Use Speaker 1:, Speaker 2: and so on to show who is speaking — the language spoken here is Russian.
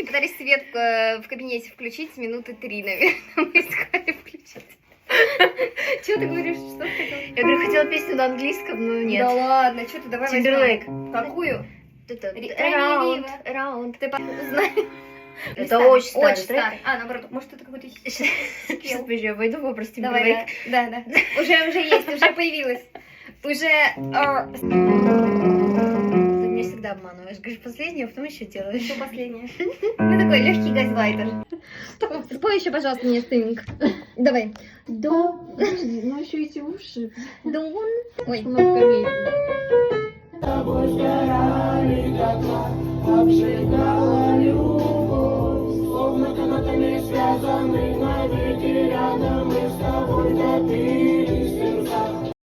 Speaker 1: пытались свет в кабинете включить минуты 3, наверное. Мы искали включить. Чего ты говоришь? Что ты хотела?
Speaker 2: Я говорю, хотела песню на английском, но нет.
Speaker 1: Да ладно, что ты, давай
Speaker 2: Timberlake.
Speaker 1: возьмем. Какую?
Speaker 2: Around.
Speaker 1: Ты знаешь?
Speaker 2: Это очень старый трек.
Speaker 1: старый. А, наоборот, может, это какой-то
Speaker 2: Сейчас, подожди, я войду в образ
Speaker 1: Давай,
Speaker 2: Timberlake.
Speaker 1: да. Уже есть, уже появилась. Уже...
Speaker 2: Ты меня всегда обманываешь. Говоришь последнее, а потом еще делаешь.
Speaker 1: Что последнее? Ну, такой легкий газлайтер. Спой еще, пожалуйста, мне стынг. Давай.
Speaker 2: Подожди, ну еще эти уши.
Speaker 1: Дон. Ой.
Speaker 3: Тобой сгорали дотла, обжигала любовь. Словно канатами связаны навеки рядом, мы с тобой топили.